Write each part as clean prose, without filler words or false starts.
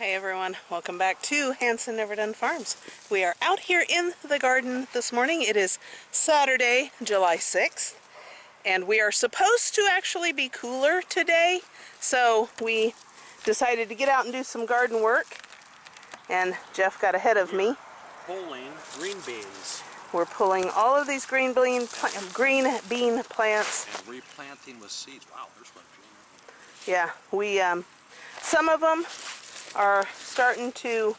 Hey everyone, welcome back to Hanson Never Done Farms. We are out here in the garden this morning. It is Saturday, July 6th, and we are supposed to actually be cooler today, so we decided to get out and do some garden work, and Jeff got ahead of me. Pulling green beans. We're pulling all of these green bean plants. And replanting with seeds. Wow, there's one green. Yeah, some of them are starting to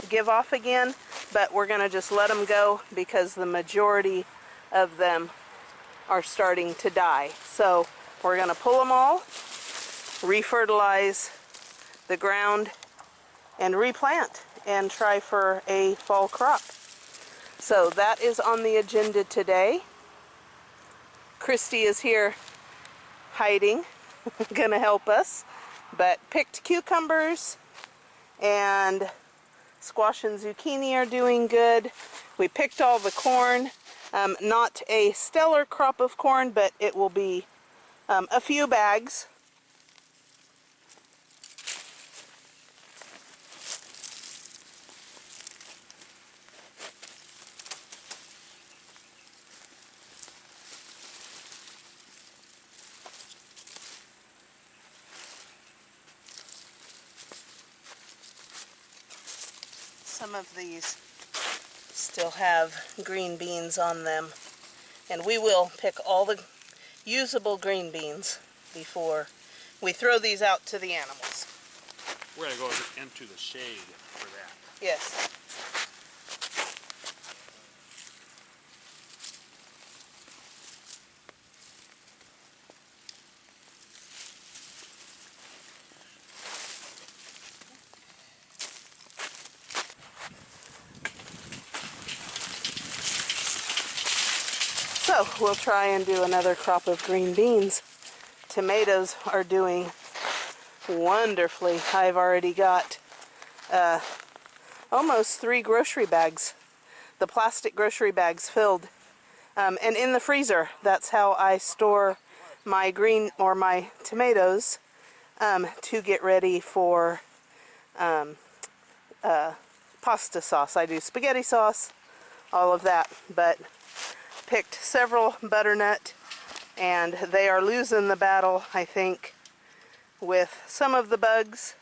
give off again, but we're going to just let them go because the majority of them are starting to die. So we're going to pull them all, refertilize the ground, and replant and try for a fall crop. So that is on the agenda today. Christy is here hiding, gonna help us, but picked cucumbers and squash and zucchini are doing good. We picked all the corn, not a stellar crop of corn, but it will be a few bags. Some of these still have green beans on them, and we will pick all the usable green beans before we throw these out to the animals. We're going to go into the shade for that. Yes. So we'll try and do another crop of green beans. Tomatoes are doing wonderfully. I've already got almost 3 grocery bags, the plastic grocery bags filled, and in the freezer. That's how I store my my tomatoes to get ready for pasta sauce. I do spaghetti sauce, all of that, but picked several butternut, and they are losing the battle, I think, with some of the bugs.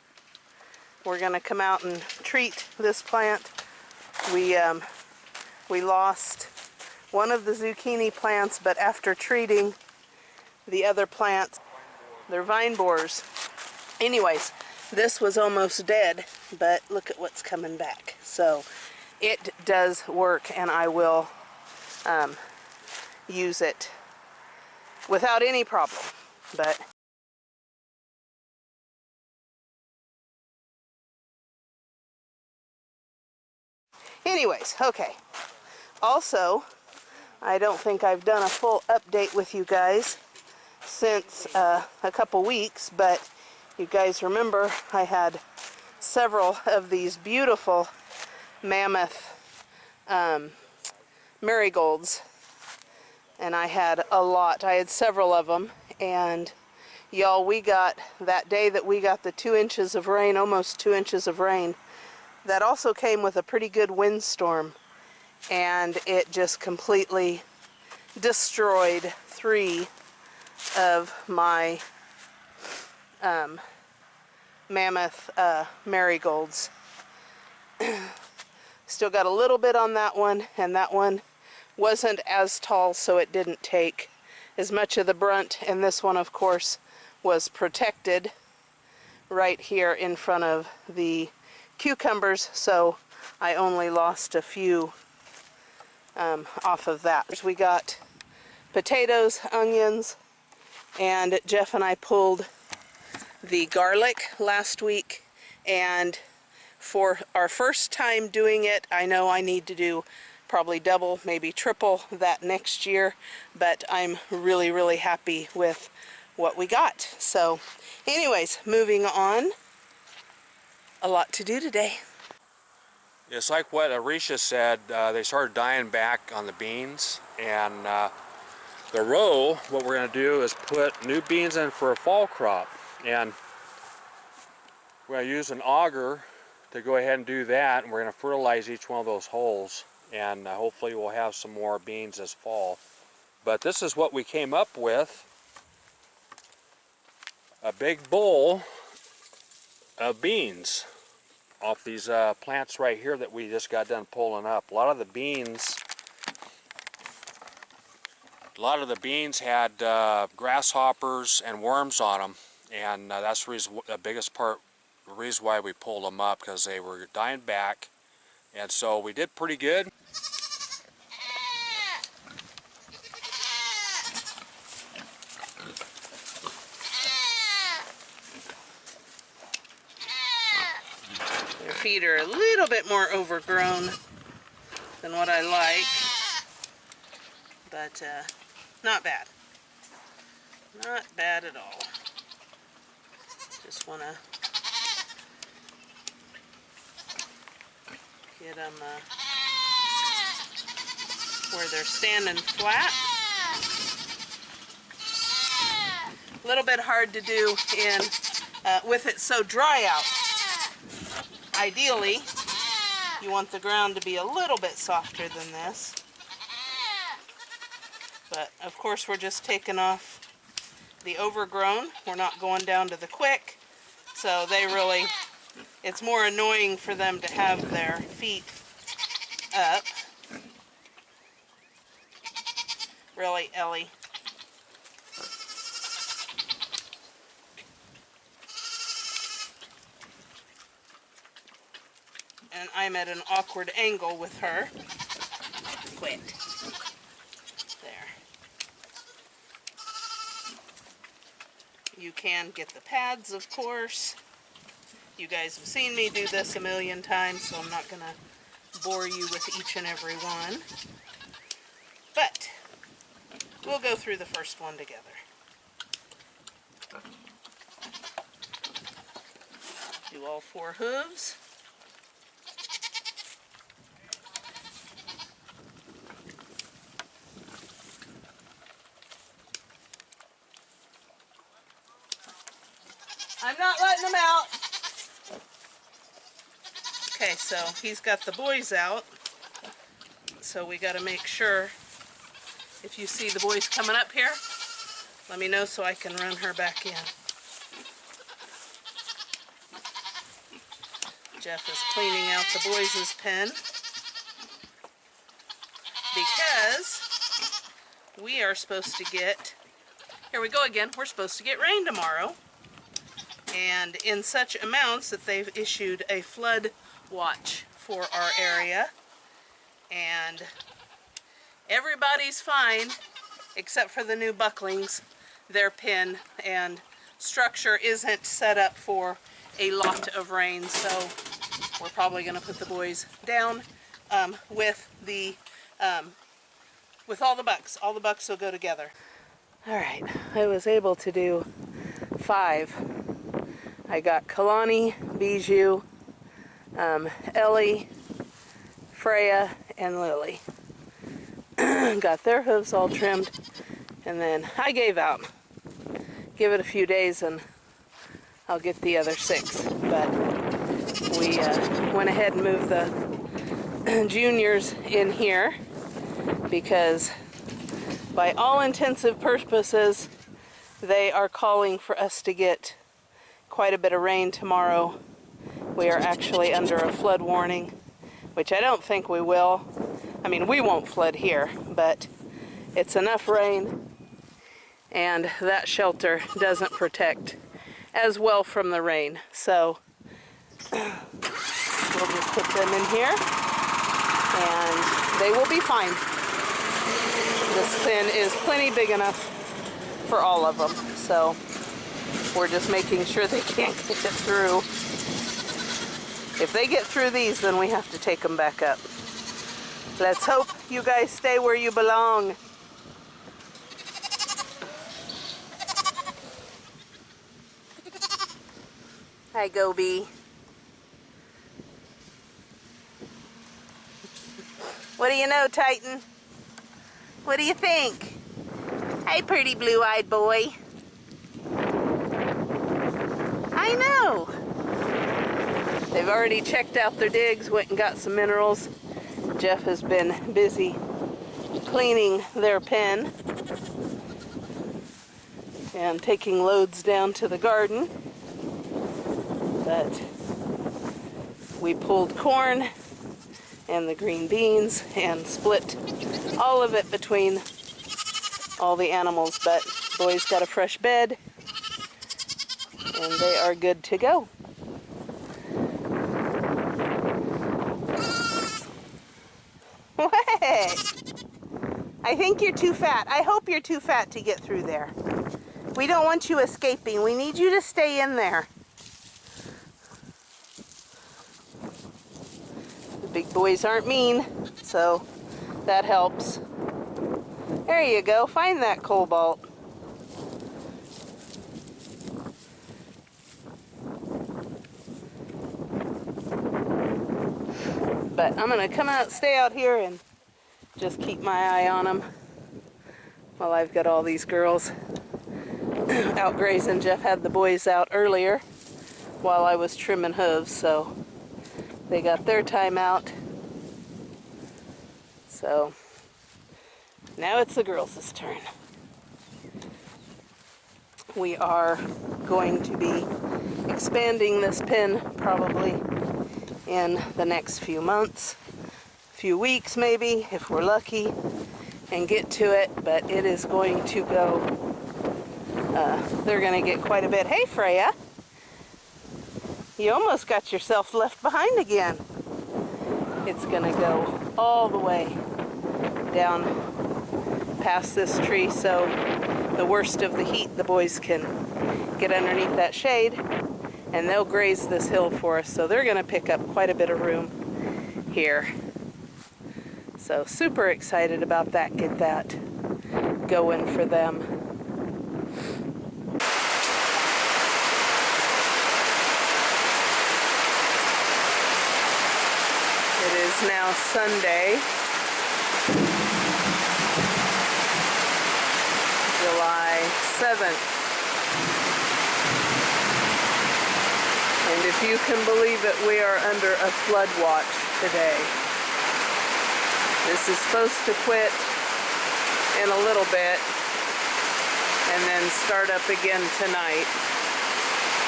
We're going to come out and treat this plant. We lost one of the zucchini plants, but after treating the other plants, they're vine borers. Anyways, this was almost dead, but look at what's coming back. So it does work, and I will use it without any problem. But anyways, okay. Also, I don't think I've done a full update with you guys since a couple weeks, but you guys remember I had several of these beautiful mammoth marigolds, and I had a lot. I had several of them, and y'all, we got, that day that we got the 2 inches of rain, almost 2 inches of rain, that also came with a pretty good windstorm, and it just completely destroyed 3 of my mammoth marigolds. Still got a little bit on that one, and that one wasn't as tall, so it didn't take as much of the brunt, and this one, of course, was protected right here in front of the cucumbers, so I only lost a few off of that. We got potatoes, onions, and Jeff and I pulled the garlic last week, and for our first time doing it, I know I need to do probably double, maybe triple that next year, but I'm really, really happy with what we got. So anyways, moving on. A lot to do today. It's like what Arisha said, they started dying back on the beans, and the row, what we're going to do is put new beans in for a fall crop. And We're going to use an auger to go ahead and do that, and we're going to fertilize each one of those holes, and hopefully we'll have some more beans this fall. But this is what we came up with. A big bowl of beans off these plants right here that we just got done pulling up. A lot of the beans had grasshoppers and worms on them, and that's the biggest part, the reason why we pulled them up, because they were dying back, and so we did pretty good. Their feet are a little bit more overgrown than what I like, but not bad. Not bad at all. Just want to get them where they're standing flat. A little bit hard to do with it so dry out. Ideally, you want the ground to be a little bit softer than this. But of course we're just taking off the overgrown. We're not going down to the quick. So they really, it's more annoying for them to have their feet up. Really, Ellie? And I'm at an awkward angle with her. Quit. There. You can get the pads, of course. You guys have seen me do this a million times, so I'm not going to bore you with each and every one. But we'll go through the first one together. Do all 4 hooves. I'm not letting them out. Okay, so he's got the boys out. So we got to make sure, if you see the boys coming up here, let me know so I can run her back in. Jeff is cleaning out the boys' pen because we are supposed to get, here we go again, we're supposed to get rain tomorrow. And in such amounts that they've issued a flood watch for our area. And everybody's fine except for the new bucklings. Their pen and structure isn't set up for a lot of rain, so we're probably going to put the boys down with all the bucks. All the bucks will go together. All right, I was able to do 5. I got Kalani, Bijou, Ellie, Freya, and Lily. Got their hooves all trimmed, and then I gave out. Give it a few days and I'll get the other 6. But we went ahead and moved the juniors in here because by all intensive purposes they are calling for us to get quite a bit of rain tomorrow. We are actually under a flood warning, which I don't think we will. I mean, we won't flood here, but it's enough rain, and that shelter doesn't protect as well from the rain. So we'll just put them in here, and they will be fine. This pen is plenty big enough for all of them, so we're just making sure they can't get through. If they get through these, then we have to take them back up. Let's hope you guys stay where you belong. Hi, Gobi. What do you know, Titan? What do you think? Hi, pretty blue-eyed boy. I know. They've already checked out their digs, went and got some minerals. Jeff has been busy cleaning their pen and taking loads down to the garden. But we pulled corn and the green beans and split all of it between all the animals, but boys got a fresh bed and they are good to go. Hey! I think you're too fat. I hope you're too fat to get through there. We don't want you escaping. We need you to stay in there. The big boys aren't mean, so that helps. There you go. Find that cobalt. But I'm going to come out, stay out here and just keep my eye on them while I've got all these girls out grazing. Jeff had the boys out earlier while I was trimming hooves, so they got their time out. So now it's the girls' turn. We are going to be expanding this pen probably in the next few months, few weeks maybe, if we're lucky, and get to it, but it is going to go, they're going to get quite a bit. Hey Freya, you almost got yourself left behind again. It's going to go all the way down past this tree, so the worst of the heat the boys can get underneath that shade, and they'll graze this hill for us, so they're going to pick up quite a bit of room here. So super excited about that, get that going for them. It is now Sunday, July 7th. And if you can believe it, we are under a flood watch today. This is supposed to quit in a little bit and then start up again tonight,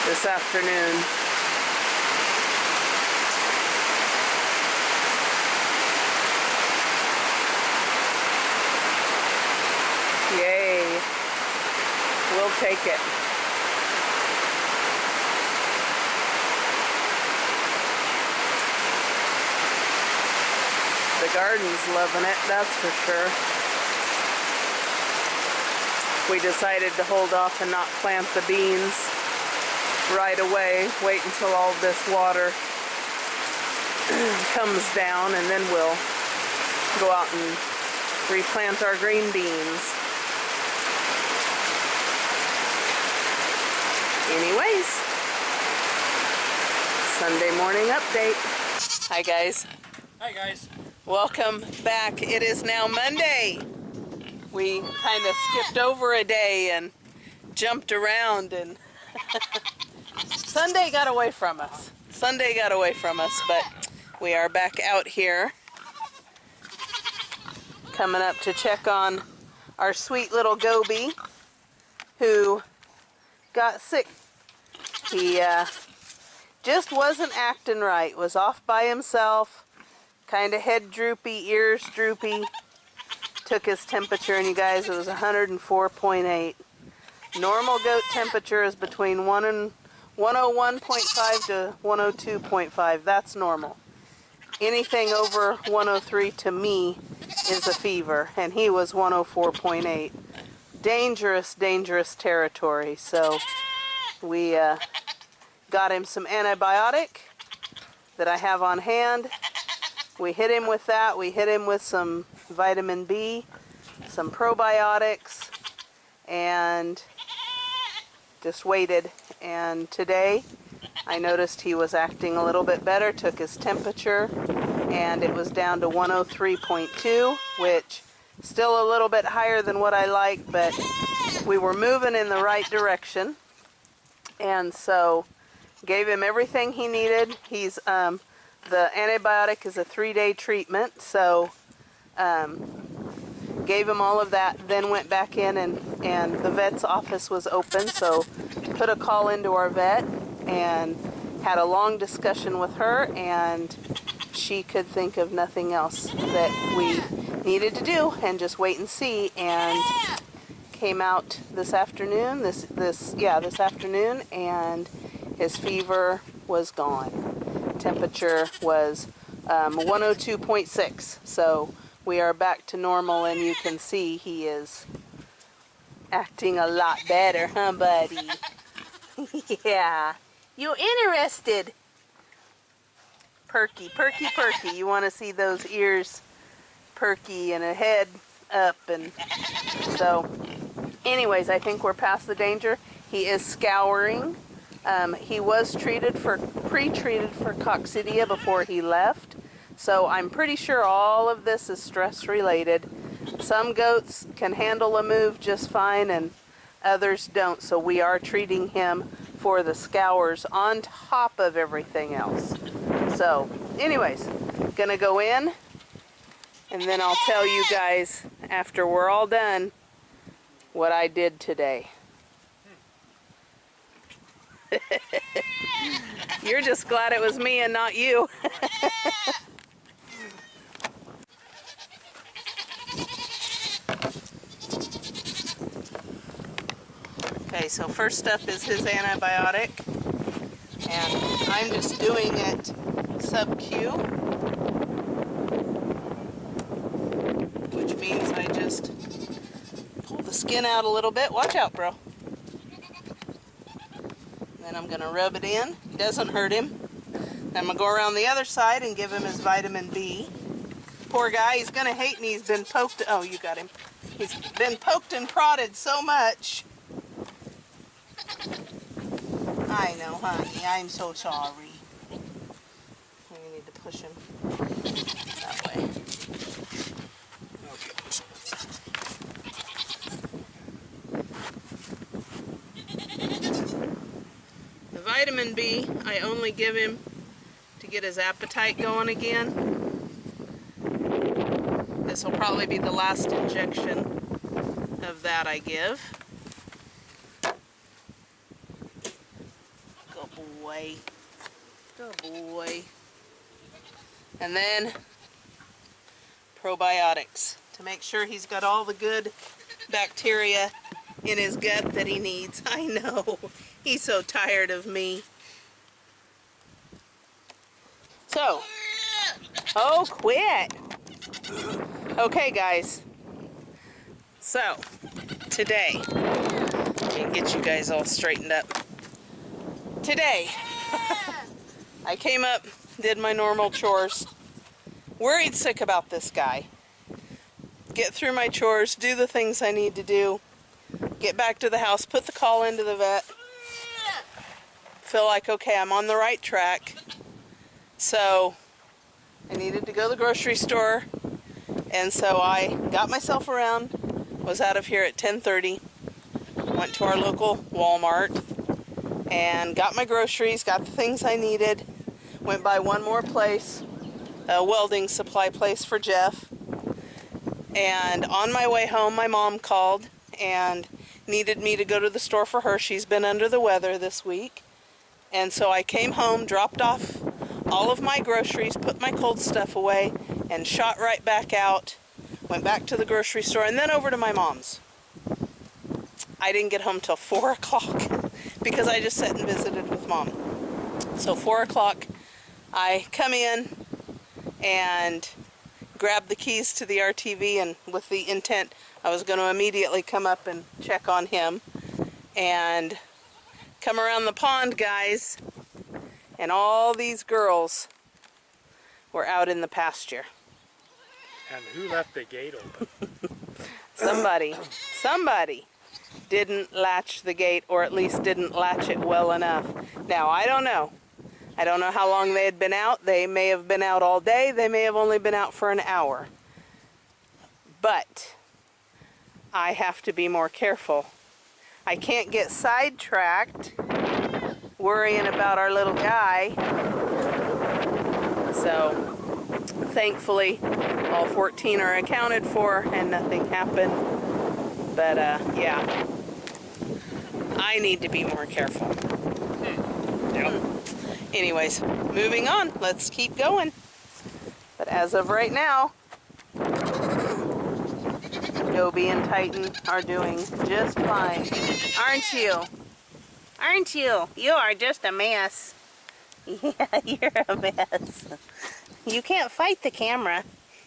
this afternoon. Yay. We'll take it. The garden's loving it, that's for sure. We decided to hold off and not plant the beans right away. Wait until all this water comes down, and then we'll go out and replant our green beans. Anyways, Sunday morning update. Hi guys. Hi guys. Welcome back. It is now Monday. We kind of skipped over a day and jumped around, and Sunday got away from us. Sunday got away from us, but we are back out here coming up to check on our sweet little Gobi who got sick. He just wasn't acting right, was off by himself. Kind of head droopy, ears droopy. Took his temperature, and you guys, it was 104.8. Normal goat temperature is between 101.5 to 102.5. That's normal. Anything over 103 to me is a fever, and he was 104.8. Dangerous, dangerous territory. So we got him some antibiotic that I have on hand. We hit him with that. We hit him with some vitamin B, some probiotics, and just waited. And today I noticed he was acting a little bit better. Took his temperature and it was down to 103.2, which still a little bit higher than what I like, but we were moving in the right direction. And so Gave him everything he needed. He's the antibiotic is a 3-day treatment, so gave him all of that. Then went back in, and the vet's office was open, so put a call into our vet and had a long discussion with her, and she could think of nothing else that we needed to do and just wait and see. And came out this afternoon, this afternoon, and his fever was gone. Temperature was 102.6, so we are back to normal, and you can see he is acting a lot better, huh, buddy? Yeah. You interested? Perky, perky, perky. You want to see those ears perky and a head up, and so anyways, I think we're past the danger. He is scouring. He was pre-treated for coccidia before he left, so I'm pretty sure all of this is stress related. Some goats can handle a move just fine and others don't, so we are treating him for the scours on top of everything else. So anyways, gonna go in, and then I'll tell you guys after we're all done what I did today. You're just glad it was me and not you. Okay, so first up is his antibiotic, and I'm just doing it sub-Q, which means I just pull the skin out a little bit. Watch out, bro. Then I'm going to rub it in. It doesn't hurt him. Then I'm going to go around the other side and give him his vitamin B. Poor guy, he's going to hate me. He's been poked. Oh, you got him. He's been poked and prodded so much. I know, honey. I'm so sorry. We need to push him that way. Okay. The vitamin B, I only give him to get his appetite going again. This will probably be the last injection of that I give. Good boy. Good boy. And then probiotics to make sure he's got all the good bacteria in his gut that he needs. I know. He's so tired of me. So, oh, quit. Okay, guys. So, today, let me get you guys all straightened up. Today, I came up, did my normal chores, worried sick about this guy. Get through my chores, do the things I need to do, get back to the house, put the call into the vet, feel like, okay, I'm on the right track. So, I needed to go to the grocery store, and so I got myself around, was out of here at 10:30, went to our local Walmart, and got my groceries, got the things I needed, went by one more place, a welding supply place for Jeff, and on my way home my mom called and needed me to go to the store for her. She's been under the weather this week, and so I came home, dropped off all of my groceries, put my cold stuff away, and shot right back out, went back to the grocery store, and then over to my mom's. I didn't get home till 4 o'clock because I just sat and visited with Mom. So 4 o'clock, I come in and grab the keys to the RTV, and with the intent I was going to immediately come up and check on him, and come around the pond, guys, and all these girls were out in the pasture. And who left the gate open? Somebody didn't latch the gate, or at least didn't latch it well enough. Now, I don't know. I don't know how long they had been out. They may have been out all day. They may have only been out for an hour. But I have to be more careful. I can't get sidetracked worrying about our little guy. So thankfully all 14 are accounted for and nothing happened. But yeah, I need to be more careful. Yep. Anyways, moving on. Let's keep going. But as of right now, Gobi and Titan are doing just fine. Aren't you? Aren't you? You are just a mess. Yeah, you're a mess. You can't fight the camera.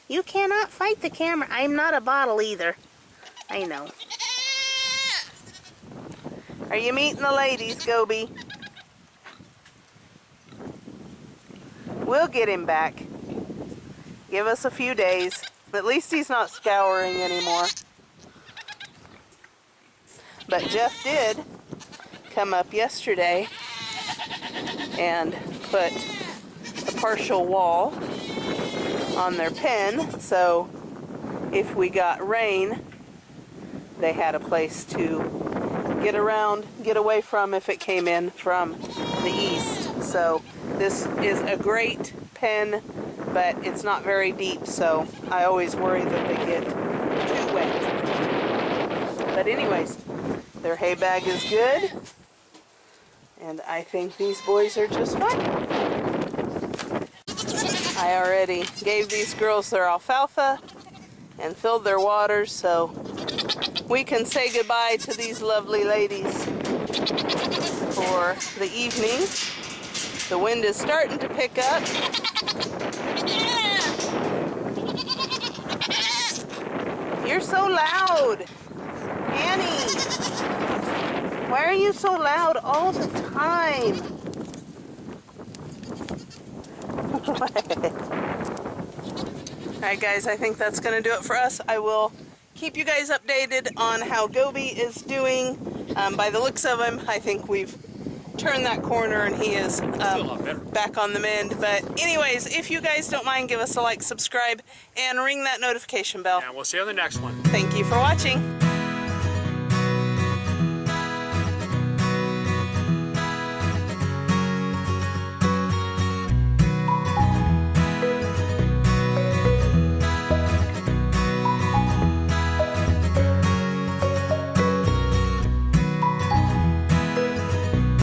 You cannot fight the camera. I'm not a bottle either. I know. Are you meeting the ladies, Gobi? We'll get him back. Give us a few days. At least he's not scouring anymore. But Jeff did come up yesterday and put a partial wall on their pen, so if we got rain, they had a place to get around, get away from if it came in from the east. So this is a great pen, but it's not very deep, so I always worry that they get too wet. But anyways, their hay bag is good, and I think these boys are just fine. I already gave these girls their alfalfa and filled their waters, so we can say goodbye to these lovely ladies for the evening. The wind is starting to pick up. You're so loud, Annie. Why are you so loud all the time? Alright guys, I think that's going to do it for us. I will keep you guys updated on how Gobi is doing. By the looks of him, I think we've turned that corner and he is back on the mend. But anyways, if you guys don't mind, give us a like, subscribe, and ring that notification bell. And we'll see you on the next one. Thank you for watching.